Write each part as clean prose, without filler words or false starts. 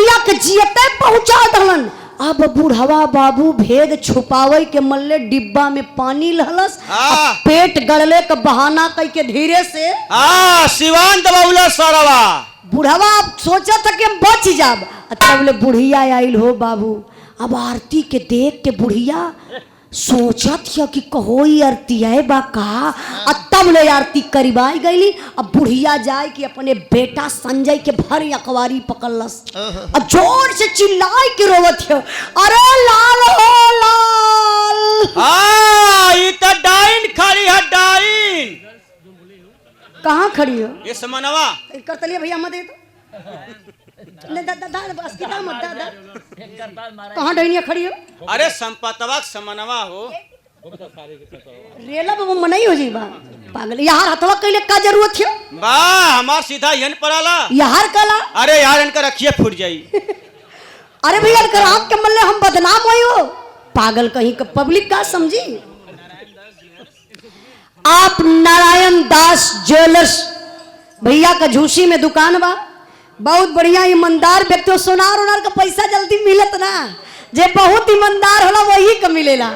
औरतिया के जियते पहुंचा दलन। अब बुढ़वा बाबू भेद छुपावे के मल्ले डिब्बा में पानी लहलस, पेट गड़ले का बहाना कई के धीरे से सिवान दबाउला सारावा। बुढ़वा अब सोचा था कि हम बच जाब, तब ले बुढ़िया आइल हो बाबू। अब आरती के देख के बुढ़िया सोचत है कि कहोई आरती है बा का, तब ले आरती करीबाई गईली। अब बुढ़िया जाए कि अपने बेटा संजय के भर अखबारी पकड़लस और जोर से चिल्लाए के रोवत है, अरे लाल हो लाल। ये तो डाइन खड़ी है, डाइन। कहाँ खड़ी हो? ये समनवा करतलिए भैया मत दे कहाँ डैनिया खड़ी हो? अरे संपतवा समनवा हो। रेला बाबू मनाई हो जी बा पागल। यार हथवा कैले का जरूरत है? बा हमार सीधा यन पड़ाला यार कला। अरे यार इनका रखिए फूट जाई। अरे भैया कर आँख के मल्ले हम बदनाम हुई हो पागल कहीं का पब्लिक का समझी। आप नारायण दास ज्वेलर्स भैया का झूसी में दुकान बा, बहुत बढ़िया ईमानदार व्यक्ति। सोनार उनार का पैसा जल्दी मिलत ना, जे बहुत ईमानदार होला वही का मिलेला।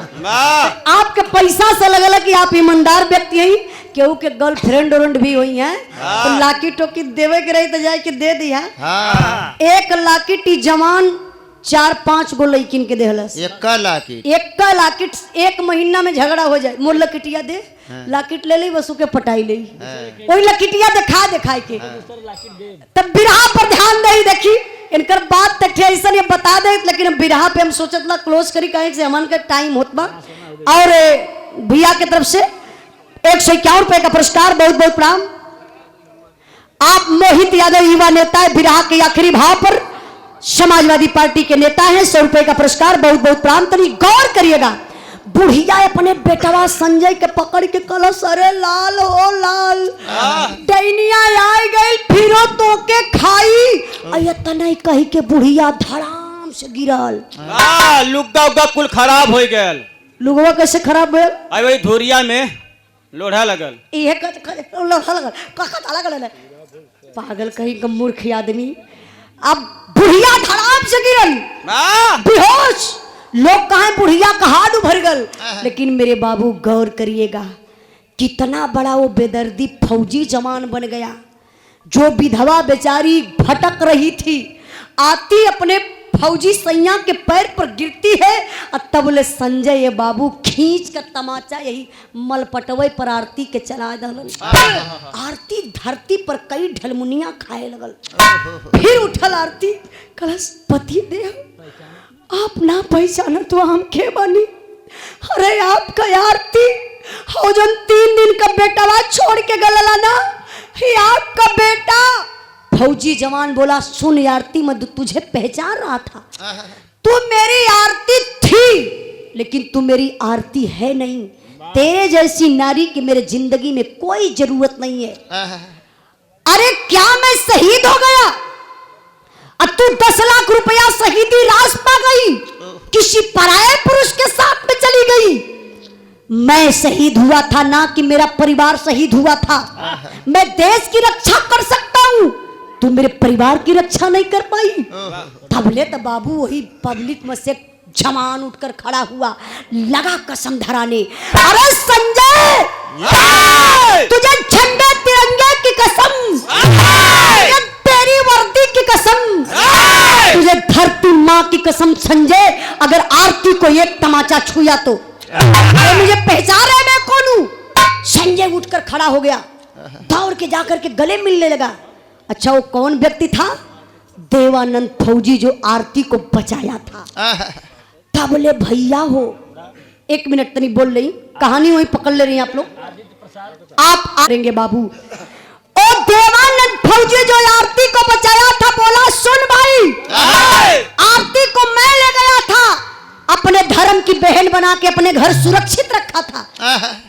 आपके पैसा से लगल कि आप ईमानदार व्यक्ति हैं। केहू के गर्लफ्रेंड उरेंड भी हुई है तो लाकी टोकी देवे के रही तो जाए के दे दिया। एक लाकिट जवान 4-5 गो लड़किन के देहलस। एक लाकिट एक महीना में झगड़ा हो जाए, मोर लकिटिया दे, लाकिट ले ली बसु के पटाई ले, वही लकिटिया दिखा के तब बिरहा पर ध्यान दे। देखी इनकर बात तक ऐसा ये बता दे, लेकिन बिरहा पे हम सोचत ला क्लोज करी कहे से हमन का टाइम होत बा। और भैया के तरफ से 151 रुपए का पुरस्कार, बहुत बहुत प्रणाम। आप मोहित यादव युवा नेता है, बिरहा के आखिरी भाव पर समाजवादी पार्टी के नेता हैं, 100 रुपए का पुरस्कार, बहुत बहुत प्रणाम। तनी गौर करिएगा, बुढ़िया अपने बेटवा संजय के पकड़ के कलश, अरे लाल हो लाल, डैनिया आई गई फिरो तो के खाई। तनई कही के बुढ़िया धड़ाम से गिरल। लुग्गा उग्गा कुल खराब हो गयल। लुगवा कैसे खराब भेल? अरे वही धुरिया में लोढ़ा लगल। इहे लोढ़ा लगल का लगल पागल कहीं का मूर्ख आदमी। अब बुढ़िया धड़ाम से गिरल बेहोश। लोग कहें बुढ़िया का हाथ उभर गल, लेकिन मेरे बाबू गौर करिएगा कितना बड़ा वो बेदर्दी फौजी जवान बन गया। जो विधवा बेचारी भटक रही थी, आती अपने फौजी सैया के पैर पर गिरती है, और तब ले संजय ये बाबू खींच कर तमाचा यही मलपटवे पर आरती के चला दलन। आरती धरती पर कई ढलमुनिया खाए लगल। फिर उठल आरती, कलश पति देव आप ना पहचान तो हम के बनी। अरे आपका आरती हो जन 3 दिन का बेटावा छोड़ के गलला ना, ही आपका बेटा। फौजी जवान बोला, सुन आरती मैं तुझे पहचान रहा था, तू मेरी आरती थी लेकिन तू मेरी आरती है नहीं। तेरे जैसी नारी की मेरे जिंदगी में कोई जरूरत नहीं है। अरे क्या मैं शहीद हो गया? अब तू 10 लाख रुपया शहीदी रास पा गई, किसी पराये पुरुष के साथ में चली गई। मैं शहीद हुआ था ना कि मेरा परिवार शहीद हुआ था। मैं देश की रक्षा कर सकता हूँ, तू मेरे परिवार की रक्षा नहीं कर पाई। तबले तो बाबू वही पब्लिक में से जवान उठकर खड़ा हुआ, लगा कसम धराने, अरे संजय तुझे झंडे तिरंगे की कसम, तेरी वर्दी की कसम, तुझे धरती माँ की कसम संजय, अगर आरती को एक तमाचा छुआ तो मुझे पहचान है मैं कौन हूँ। संजय उठकर खड़ा हो गया, दौड़ के जाकर के गले मिलने लगा। अच्छा वो कौन व्यक्ति था? देवानंद फौजी जो आरती को बचाया था। तब बोले भैया हो, 1 मिनट तनी बोल रही, कहानी वही पकड़ ले रही हैं आप लोग। आप आएंगे बाबू। ओ देवानंद फौजी जो आरती को बचाया था, बोला सुन भाई, आरती को मैं ले गया था, अपने धर्म की बहन बना के अपने घर सुरक्षित रखा था।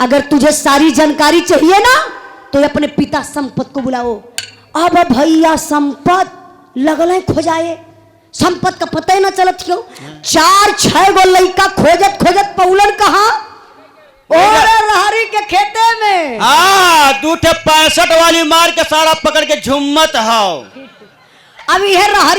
अगर तुझे सारी जानकारी चाहिए ना तो अपने पिता संपत को बुलाओ। अब भैया संपत लगल खोजाए, संपत का पता ही ना चलत क्यों। 4-6 गो लड़का खोजत खोजत पौलन कहा, रहरी के खेते में। 265 वाली मार के सारा पकड़ के झुम्मत हाउ। अब यह